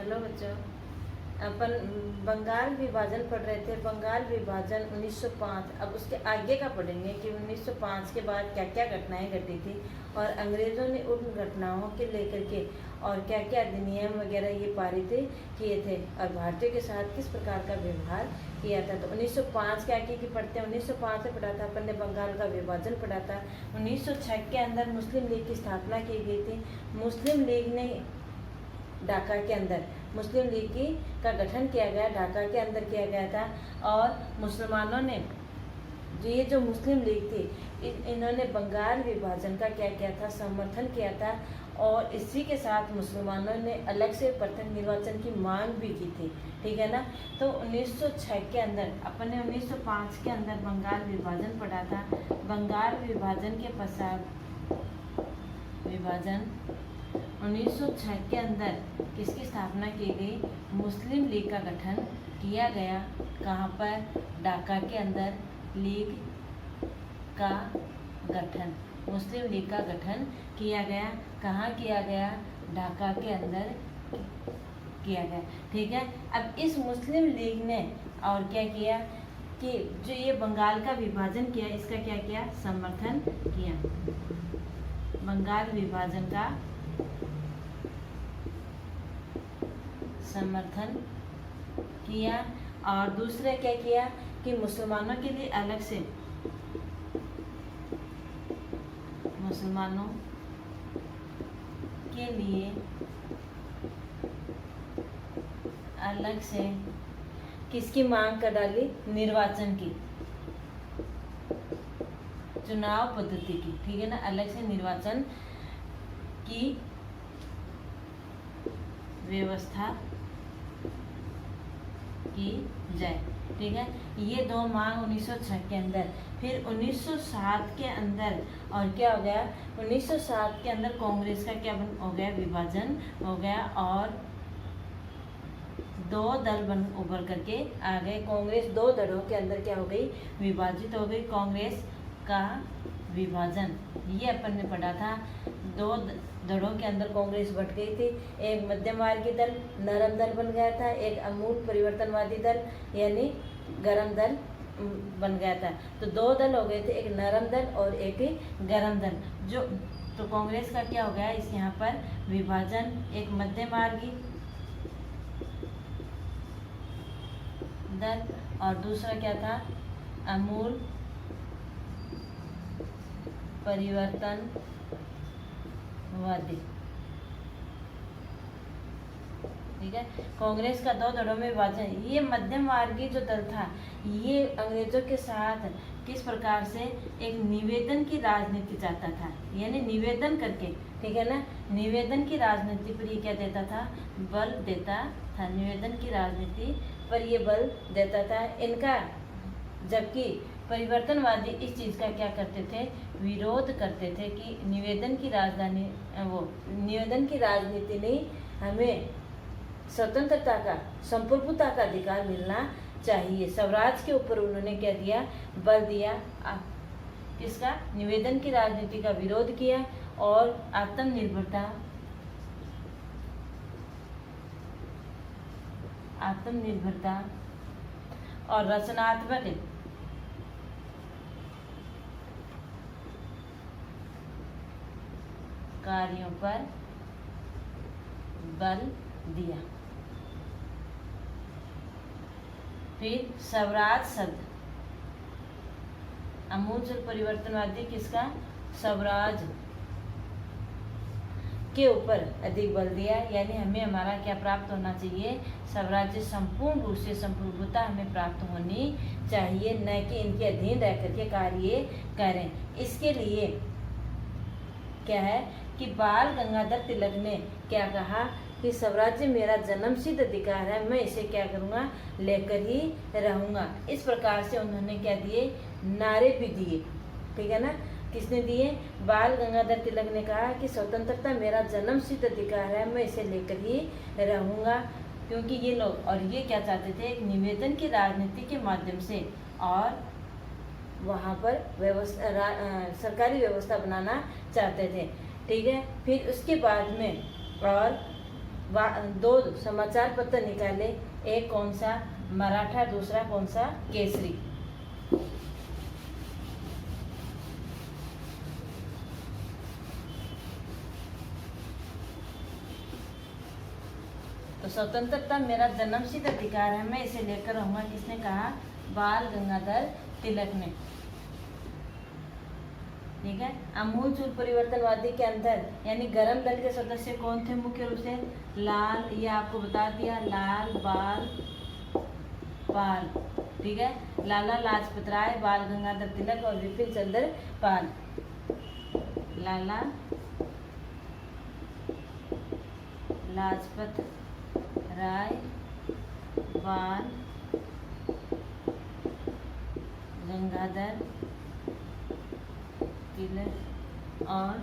Hello बच्चों, अपन बंगाल विभाजन पढ़ रहे थे। बंगाल विभाजन 1905। अब उसके आगे का पढ़ेंगे कि 1905 के बाद क्या क्या घटनाएं घटी थी और अंग्रेज़ों ने उन घटनाओं के लेकर के और क्या क्या अधिनियम वगैरह ये पारित किए थे और भारतीयों के साथ किस प्रकार का व्यवहार किया था। तो 1905 के आगे की पढ़ते हैं। 1905 से पढ़ा था अपन ने, बंगाल का विभाजन पढ़ा था। 1906 के अंदर मुस्लिम लीग की स्थापना की गई थी। मुस्लिम लीग ने ढाका के अंदर मुस्लिम लीग की का गठन किया गया, ढाका के अंदर किया गया था। और मुसलमानों ने ये जो मुस्लिम लीग थी इन्होंने बंगाल विभाजन का क्या किया था, समर्थन किया था। और इसी के साथ मुसलमानों ने अलग से प्रत्यक्ष निर्वाचन की मांग भी की थी, ठीक है ना। तो 1906 के अंदर अपन ने 1905 के अंदर बंगाल विभाजन पढ़ा था। बंगाल विभाजन के पश्चात 1906 के अंदर किसकी स्थापना की गई, मुस्लिम लीग का गठन किया गया। कहाँ पर, ढाका के अंदर लीग का गठन, मुस्लिम लीग का गठन किया गया। कहाँ किया गया, ढाका के अंदर किया गया, ठीक है। अब इस मुस्लिम लीग ने और क्या किया कि जो ये बंगाल का विभाजन किया इसका क्या किया, समर्थन किया। बंगाल विभाजन का समर्थन किया। और दूसरा क्या किया कि मुसलमानों के लिए अलग से, मुसलमानों के लिए अलग से किसकी मांग कर डाली, निर्वाचन की, चुनाव पद्धति की, ठीक है ना। अलग से निर्वाचन की व्यवस्था की जाए, ठीक है। ये दो मांग 1906 के अंदर। फिर 1907 के अंदर और क्या हो गया, 1907 के अंदर कांग्रेस का क्या हो गया, विभाजन हो गया और दो दल उभर करके आ गए। कांग्रेस दो दलों के अंदर क्या हो गई, विभाजित हो गई। कांग्रेस का विभाजन ये अपन ने पढ़ा था। दो दलों के अंदर कांग्रेस बट गई थी। एक मध्यमार्गी दल, नरम दल बन गया था। एक अमूल परिवर्तनवादी दल यानी गरम दल बन गया था। तो दो दल हो गए थे, एक नरम दल और एक गरम दल। जो तो कांग्रेस का क्या हो गया इस यहाँ पर विभाजन, एक मध्यमार्गी दल और दूसरा क्या था, अमूल परिवर्तनवादी, ठीक है। कांग्रेस का दो दलों में विभाजन। ये मध्यम मार्गी जो दल था ये अंग्रेजों के साथ किस प्रकार से एक निवेदन की राजनीति चाहता था, यानी निवेदन करके, ठीक है ना। निवेदन की राजनीति पर ये क्या देता था, बल देता था। निवेदन की राजनीति पर ये बल देता था इनका, जबकि परिवर्तनवादी इस चीज़ का क्या करते थे, विरोध करते थे कि निवेदन की राजनीति नहीं, हमें स्वतंत्रता का, संप्रभुता का अधिकार मिलना चाहिए। स्वराज के ऊपर उन्होंने क्या दिया, बल दिया। किसका, निवेदन की राजनीति का विरोध किया और आत्मनिर्भरता और रचनात्मक कार्यों पर बल दिया। फिर स्वराज शब्द, आमूल परिवर्तनवादी किसका, स्वराज के ऊपर अधिक बल दिया, यानी हमें हमारा क्या प्राप्त होना चाहिए, स्वराज्य, संपूर्ण रूप से संप्रभुता हमें प्राप्त होनी चाहिए, न कि इनके अधीन रह करके कार्य करें। इसके लिए क्या है कि बाल गंगाधर तिलक ने क्या कहा कि स्वराज्य मेरा जन्मसिद्ध अधिकार है, मैं इसे क्या करूँगा, लेकर ही रहूँगा। इस प्रकार से उन्होंने क्या दिए, नारे भी दिए, ठीक है ना। किसने दिए, बाल गंगाधर तिलक ने कहा कि स्वतंत्रता मेरा जन्मसिद्ध अधिकार है, मैं इसे लेकर ही रहूँगा। क्योंकि ये लोग और ये क्या चाहते थे, एक निवेदन की राजनीति के माध्यम से और वहाँ पर सरकारी व्यवस्था बनाना चाहते थे, ठीक है। फिर उसके बाद में और दो समाचार पत्र निकाले, एक कौन सा, मराठा, दूसरा कौन सा, केसरी। तो स्वतंत्रता मेरा जन्मसिद्ध अधिकार है, मैं इसे लेकर रहूंगा, किसने कहा, बाल गंगाधर तिलक ने। ठीक है। आमूलचूल परिवर्तनवादी के अंदर यानी गरम दल के सदस्य कौन थे मुख्य रूप से, लाल, ये आपको बता दिया, लाल, बाल, पाल। ठीक है। लाला लाजपत राय, बाल गंगाधर तिलक और विपिन चंद्र पाल। लाला लाजपत राय, बाल गंगाधर तिलक और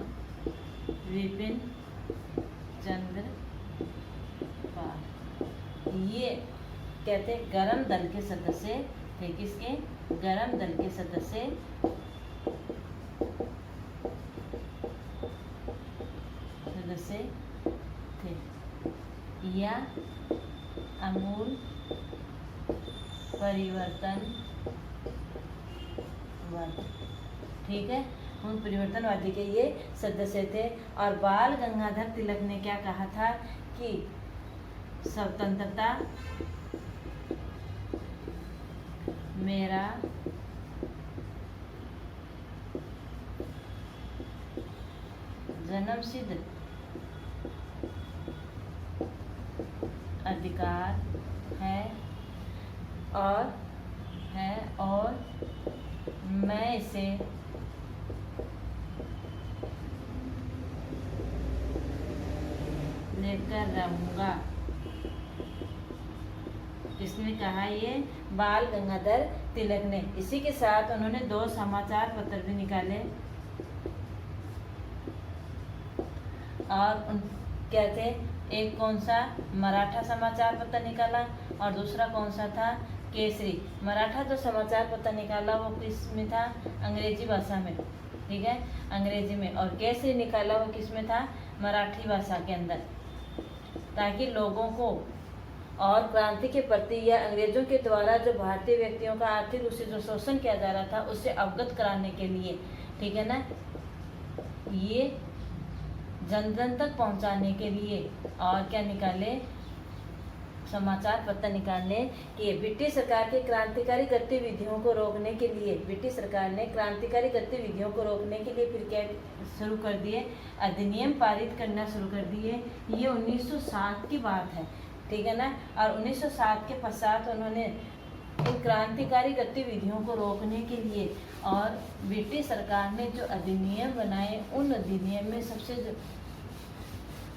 विपिन चंद्र पाल, ये कहते गरम दल के सदस्य थे। किसके, गरम दल के सदस्य थे या आमूल परिवर्तनवादी। ठीक है। उन परिवर्तनवादी के ये सदस्य थे। और बाल गंगाधर तिलक ने क्या कहा था कि स्वतंत्रता मेरा जन्मसिद्ध अधिकार है और मैं इसे लेकर रहूंगा। किसने कहा, ये बाल गंगाधर तिलक ने। इसी के साथ उन्होंने 2 समाचार पत्र भी निकाले और क्या थे, एक कौन सा, मराठा समाचार पत्र निकाला और दूसरा कौन सा था, केसरी। मराठा जो समाचार पत्र निकाला वो किस में था, अंग्रेजी भाषा में। ठीक है, अंग्रेजी में। और केसरी निकाला वो किस में था, मराठी भाषा के अंदर, ताकि लोगों को और क्रांति के प्रति या अंग्रेजों के द्वारा जो भारतीय व्यक्तियों का आर्थिक रूप से जो शोषण किया जा रहा था उससे अवगत कराने के लिए। ठीक है ना, ये जन जन तक पहुंचाने के लिए। और क्या निकाले, समाचार पत्र निकालने कि ब्रिटिश सरकार की क्रांतिकारी गतिविधियों को रोकने के लिए, ब्रिटिश सरकार ने क्रांतिकारी गतिविधियों को रोकने के लिए फिर क्या शुरू कर दिए, अधिनियम पारित करना शुरू कर दिए। ये 1907 की बात है। ठीक है ना। और 1907 के पश्चात उन्होंने इन क्रांतिकारी गतिविधियों को रोकने के लिए और ब्रिटिश सरकार ने जो अधिनियम बनाए, उन अधिनियम में सबसे जो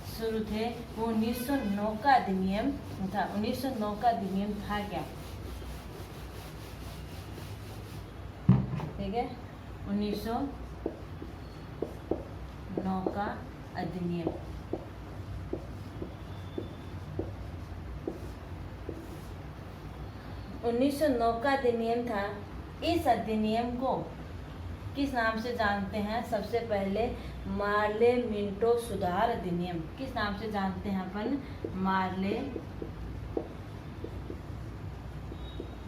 शुरू थे वो 1909 का अधिनियम था। 1909 का अधिनियम था क्या, ठीक है, 1909 का अधिनियम। उन्नीस सौ 1909 का अधिनियम था। इस अधिनियम को किस नाम से जानते हैं, सबसे पहले मार्ले मिंटो सुधार अधिनियम। किस नाम से जानते हैं अपन, मार्ले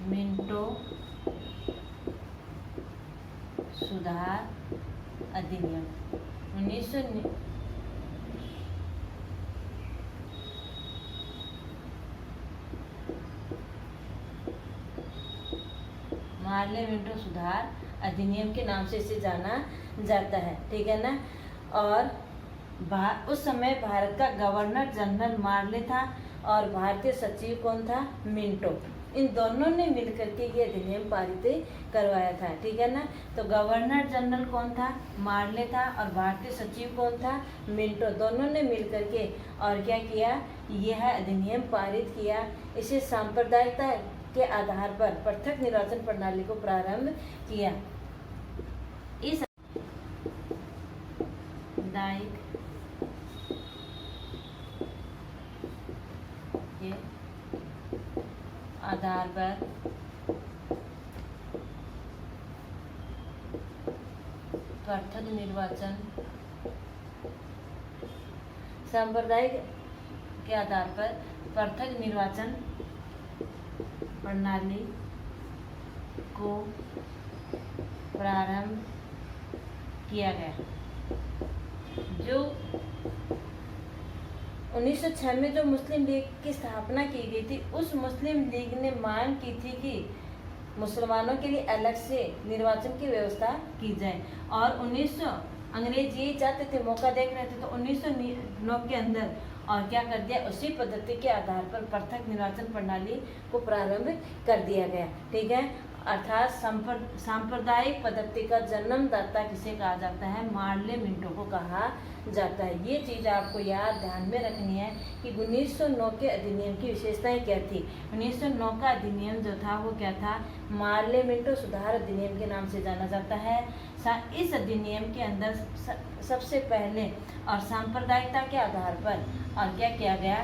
मिंटो सुधार अधिनियम। मार्ले मिंटो सुधार अधिनियम के नाम से इसे जाना जाता है। ठीक है ना। और उस समय भारत का गवर्नर जनरल मार्ले था और भारतीय सचिव कौन था, मिंटो। इन दोनों ने मिलकर के ये अधिनियम पारित करवाया था। ठीक है ना। तो गवर्नर जनरल कौन था, मार्ले था, और भारतीय सचिव कौन था, मिंटो। दोनों ने मिलकर के और क्या किया, यह अधिनियम पारित किया। इसे सांप्रदायिकता के आधार पर पृथक निर्वाचन प्रणाली को प्रारंभ किया। इस दायिक के आधार पर पृथक निर्वाचन, सांप्रदायिक के आधार पर पृथक निर्वाचन प्रणाली को प्रारंभ किया गया। जो 1906 में जो मुस्लिम लीग की स्थापना की गई थी, उस मुस्लिम लीग ने मांग की थी कि मुसलमानों के लिए अलग से निर्वाचन की व्यवस्था की जाए। और अंग्रेज ये चाहते थे, मौका देख रहे थे, तो 1909 के अंदर और क्या कर दिया, उसी पद्धति के आधार पर पृथक निर्वाचन प्रणाली को प्रारंभ कर दिया गया। ठीक है, अर्थात सांप्रदायिक पद्धति का जन्मदाता किसे कहा जाता है, मार्ले मिंटो को कहा जाता है। ये चीज़ आपको याद ध्यान में रखनी है कि 1909 के अधिनियम की विशेषताएं क्या थी। 1909 का अधिनियम जो था वो क्या था, मार्ले मिंटो सुधार अधिनियम के नाम से जाना जाता है। इस अधिनियम के अंदर सबसे पहले और सांप्रदायिकता के आधार पर और क्या किया गया,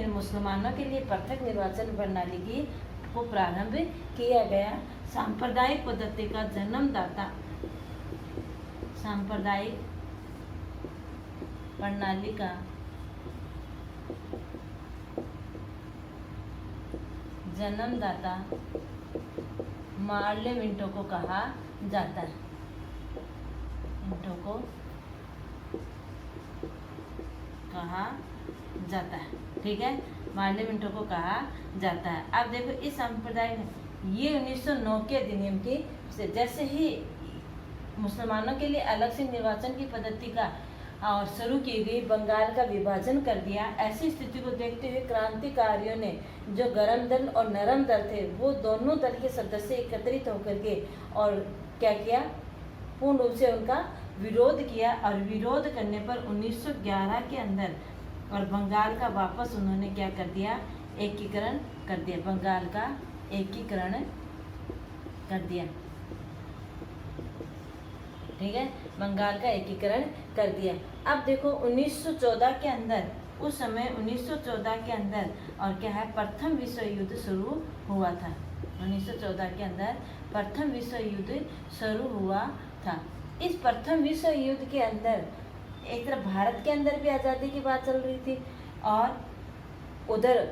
मुसलमानों के लिए पृथक निर्वाचन प्रणाली की को प्रारंभ किया गया। सांप्रदायिक पद्धति का जन्मदाता, सांप्रदायिक प्रणाली का जन्मदाता मार्ले मिंटो को कहा जाता है। मिंटो को कहा जाता है। ठीक है, मार्ले मिंटो को कहा जाता है। अब देखो इस संप्रदाय में ये 1909 के अधिनियम की जैसे ही मुसलमानों के लिए अलग से निर्वाचन की पद्धति का और शुरू की गई, बंगाल का विभाजन कर दिया। ऐसी स्थिति को देखते हुए क्रांतिकारियों ने जो गरम दल और नरम दल थे, वो दोनों दल के सदस्य एकत्रित होकर के और क्या किया, पूर्ण रूप से उनका विरोध किया। और विरोध करने पर 1911 के अंदर और बंगाल का वापस उन्होंने क्या कर दिया, एकीकरण कर दिया। बंगाल का एकीकरण कर दिया। ठीक है, बंगाल का एकीकरण कर दिया। अब देखो 1914 के अंदर, उस समय 1914 के अंदर और क्या है, प्रथम विश्व युद्ध शुरू हुआ था। 1914 के अंदर प्रथम विश्व युद्ध शुरू हुआ था। इस प्रथम विश्व युद्ध के अंदर एक तरफ भारत के अंदर भी आज़ादी की बात चल रही थी और उधर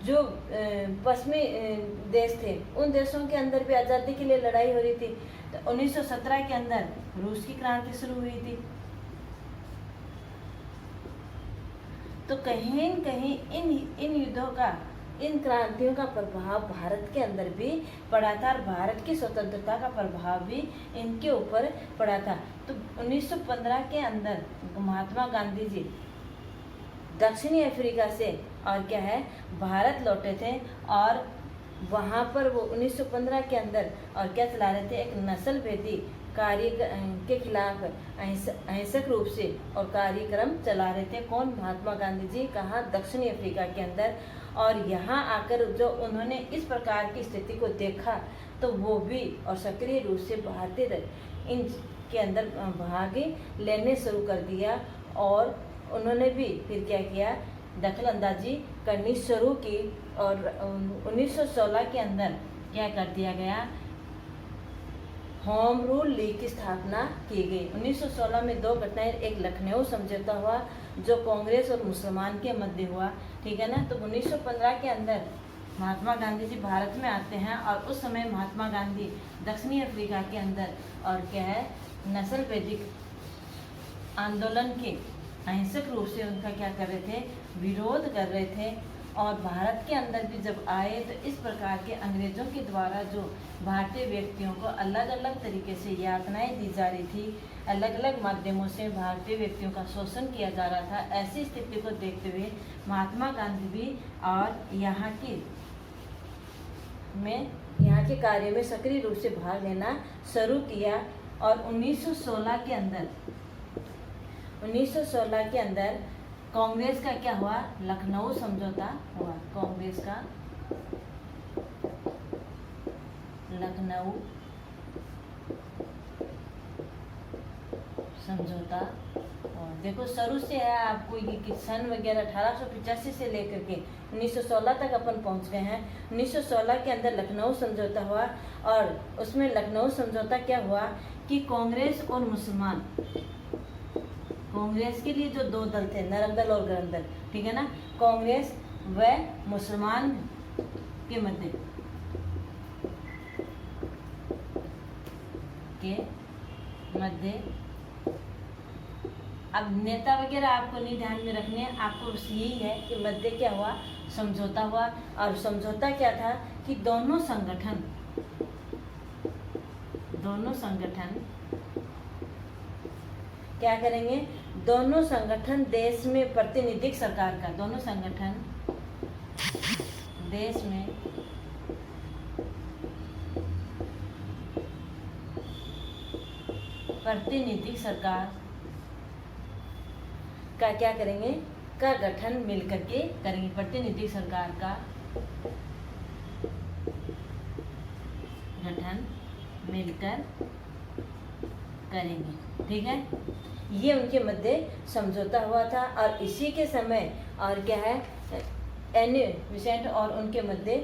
जो पश्चिमी देश थे, उन देशों के अंदर भी आज़ादी के लिए लड़ाई हो रही थी। तो 1917 के अंदर रूस की क्रांति शुरू हुई थी। तो कहीं न कहीं इन युद्धों का, इन क्रांतियों का प्रभाव भारत के अंदर भी पड़ा था और भारत की स्वतंत्रता का प्रभाव भी इनके ऊपर पड़ा था। तो 1915 के अंदर महात्मा गांधी जी दक्षिणी अफ्रीका से और क्या है, भारत लौटे थे और वहाँ पर वो 1915 के अंदर और क्या चला रहे थे, एक नस्ल भेदी कार्य के खिलाफ अहिंसक रूप से और कार्यक्रम चला रहे थे। कौन, महात्मा गांधी जी, कहाँ, दक्षिणी अफ्रीका के अंदर। और यहाँ आकर जो उन्होंने इस प्रकार की स्थिति को देखा तो वो भी और सक्रिय रूप से भारतीय इन के अंदर भाग लेने शुरू कर दिया और उन्होंने भी फिर क्या किया, दखल अंदाजी करनी शुरू की। और 1916 के अंदर क्या कर दिया गया, होम रूल लीग की स्थापना की गई। 1916 में दो घटनाएं, एक लखनऊ समझौता हुआ जो कांग्रेस और मुसलमान के मध्य हुआ। ठीक है ना। तो 1915 के अंदर महात्मा गांधी जी भारत में आते हैं और उस समय महात्मा गांधी दक्षिणी अफ्रीका के अंदर और क्या है, नस्ल वैदिक आंदोलन के अहिंसक रूप से उनका क्या कर रहे थे, विरोध कर रहे थे। और भारत के अंदर भी जब आए तो इस प्रकार के अंग्रेज़ों के द्वारा जो भारतीय व्यक्तियों को अलग अलग तरीके से यातनाएं दी जा रही थी, अलग अलग माध्यमों से भारतीय व्यक्तियों का शोषण किया जा रहा था, ऐसी स्थिति को देखते हुए महात्मा गांधी भी और यहाँ के कार्य में सक्रिय रूप से भाग लेना शुरू किया। और 1916 के अंदर कांग्रेस का क्या हुआ, लखनऊ समझौता हुआ। कांग्रेस का लखनऊ समझौता। और देखो शुरू से है आपको ये सन वगैरह 1885 से लेकर के 1916 तक अपन पहुंच गए हैं। 1916 के अंदर लखनऊ समझौता हुआ और उसमें लखनऊ समझौता क्या हुआ कि कांग्रेस और मुसलमान कांग्रेस के लिए जो दो दल थे, नरम दल और गरम दल, ठीक है ना, कांग्रेस व मुसलमान के मध्य अब नेता वगैरह आपको नहीं ध्यान में रखने हैं, आपको बस यही है कि मध्य क्या हुआ, समझौता हुआ। और समझौता क्या था कि दोनों संगठन क्या करेंगे, दोनों संगठन देश में प्रतिनिधिक सरकार का, दोनों संगठन देश में प्रतिनिधिक सरकार का क्या करेंगे, का गठन मिलकर के करेंगे, प्रतिनिधिक सरकार का गठन मिलकर करेंगे, ठीक है। ये उनके मध्य समझौता हुआ था। और इसी के समय और क्या है, एनी बेसेंट और उनके मध्य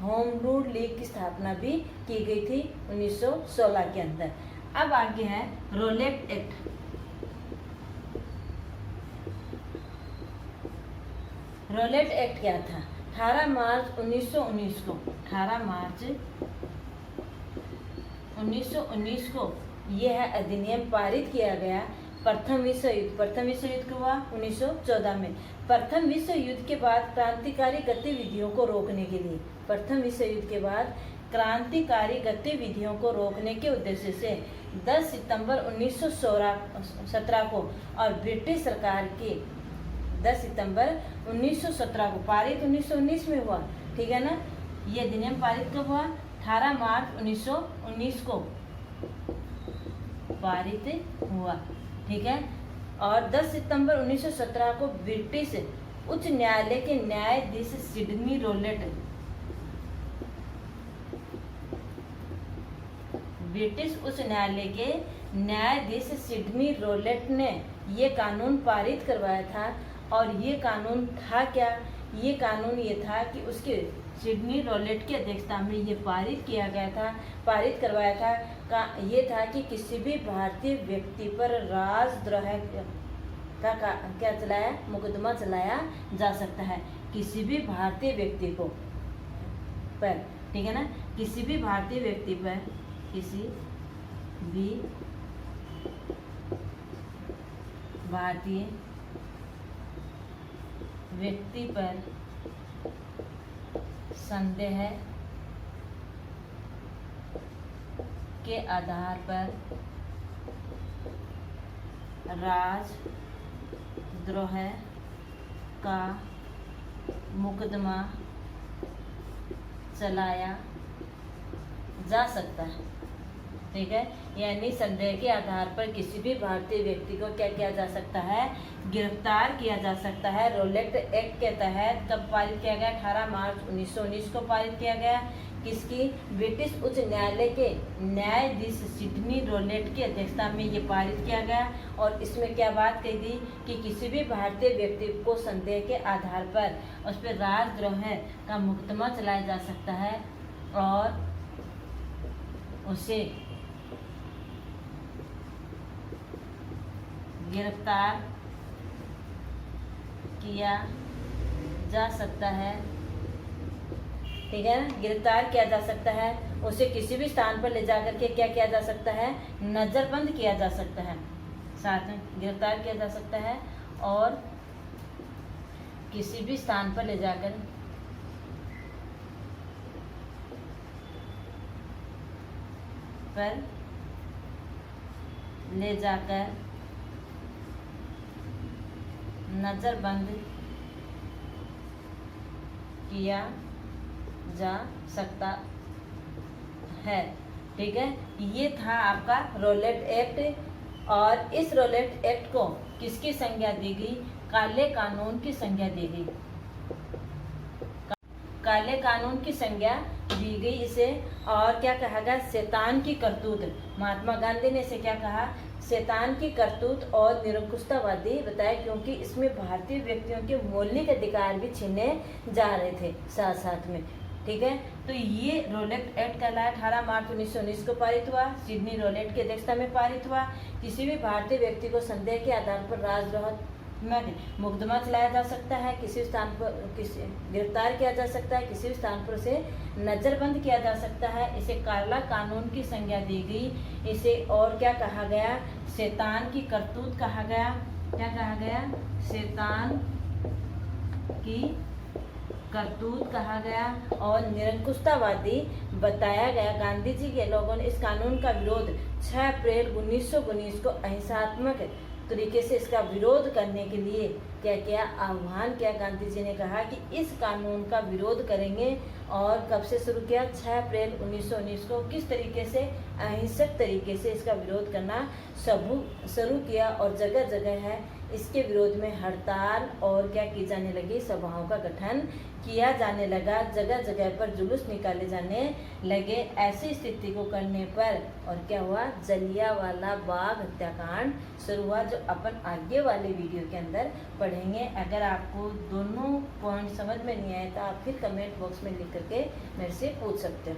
होम रूल लीग की स्थापना भी की गई थी 1916 के अंदर। अब आगे है रोलेट एक्ट। रोलेट एक्ट क्या था, 18 मार्च 1919 को, 18 मार्च 1919 को यह अधिनियम पारित किया गया। प्रथम विश्व युद्ध कब हुआ, 1914 में। प्रथम विश्व युद्ध के बाद क्रांतिकारी गतिविधियों को रोकने के लिए, प्रथम विश्व युद्ध के बाद क्रांतिकारी गतिविधियों को रोकने के उद्देश्य से 10 सितंबर 1917 को और ब्रिटिश सरकार के 10 सितंबर 1917 को, पारित 1919 में हुआ, ठीक है ना। ये अधिनियम पारित कब हुआ, 18 मार्च 1919 को पारित हुआ, ठीक है। और 10 सितंबर 1917 को ब्रिटिश उच्च न्यायालय के न्यायाधीश सिडनी रोलेट, ब्रिटिश उच्च न्यायालय के न्यायाधीश सिडनी रोलेट ने ये कानून पारित करवाया था। और ये कानून था क्या, ये कानून ये था कि उसके सिडनी रोलेट की अध्यक्षता में ये पारित किया गया था, पारित करवाया था ये था कि किसी भी भारतीय व्यक्ति पर राजद्रोह का क्या चलाया, मुकदमा चलाया जा सकता है, किसी भी भारतीय व्यक्ति को पर, ठीक है ना, किसी भी भारतीय व्यक्ति पर, किसी भी भारतीय व्यक्ति पर संदेह के आधार पर राजद्रोह का मुकदमा चलाया जा सकता है, ठीक है। यानी संदेह के आधार पर किसी भी भारतीय व्यक्ति को क्या किया जा सकता है, गिरफ्तार किया जा सकता है। रोलेट एक्ट के तहत कब पारित किया गया, 18 मार्च 1919 को पारित किया गया। किसकी, ब्रिटिश उच्च न्यायालय के न्यायाधीश सिडनी रोलेट की अध्यक्षता में ये पारित किया गया। और इसमें क्या बात कही थी कि किसी भी भारतीय व्यक्ति को संदेह के आधार पर उस पर राजद्रोह का मुकदमा चलाया जा सकता है और उसे गिरफ्तार किया जा सकता है, ठीक है ना, गिरफ्तार किया जा सकता है। उसे किसी भी स्थान पर ले जाकर के क्या किया जा सकता है, नजरबंद किया जा सकता है, साथ में गिरफ्तार किया जा सकता है और किसी भी स्थान पर ले जाकर नजरबंद किया जा सकता है, ठीक है। ये था आपका रोलेट एक्ट। और इस रोलेट एक्ट को किसकी संज्ञा दी गई, काले कानून की संज्ञा दी गई, काले कानून की संज्ञा दी गई इसे। और क्या कहा गया, शैतान की करतूत, महात्मा गांधी ने इसे क्या कहा, शैतान की करतूत और निरंकुशतावादी बताया, क्योंकि इसमें भारतीय व्यक्तियों के मौलिक अधिकार भी छीने जा रहे थे साथ साथ में। ठीक है। तो ये रोलेट एक्ट कहलाया 18 मार्च 1919 को पारित हुआ, सिडनी रोलेट की अध्यक्षता में पारित हुआ। किसी भी भारतीय व्यक्ति को संदेह के आधार पर राजद्रोह में मुकदमा चलाया जा सकता है, किसी स्थान पर किसी गिरफ्तार किया जा सकता है, किसी भी स्थान पर उसे नजरबंद किया जा सकता है। इसे काला कानून की संज्ञा दी गई। इसे और क्या कहा गया? शैतान की करतूत कहा गया। क्या कहा गया? शैतान की करतूत कहा गया और निरंकुशतावादी बताया गया। गांधी जी के लोगों ने इस कानून का विरोध 6 अप्रैल 1919 को अहिंसात्मक तरीके से इसका विरोध करने के लिए क्या किया? आह्वान किया। गांधी जी ने कहा कि इस कानून का विरोध करेंगे। और कब से शुरू किया? 6 अप्रैल 1919 को। किस तरीके से? अहिंसक तरीके से इसका विरोध करना शुरू किया और जगह जगह है इसके विरोध में हड़ताल और क्या की जाने लगी? सभाओं का गठन किया जाने लगा। जगह जगह पर जुलूस निकाले जाने लगे। ऐसी स्थिति को करने पर और क्या हुआ? जलियांवाला बाग हत्याकांड शुरू हुआ, जो अपन आगे वाले वीडियो के अंदर पढ़ेंगे। अगर आपको दोनों पॉइंट समझ में नहीं आए तो आप फिर कमेंट बॉक्स में लिख करके मेरे से पूछ सकते हो।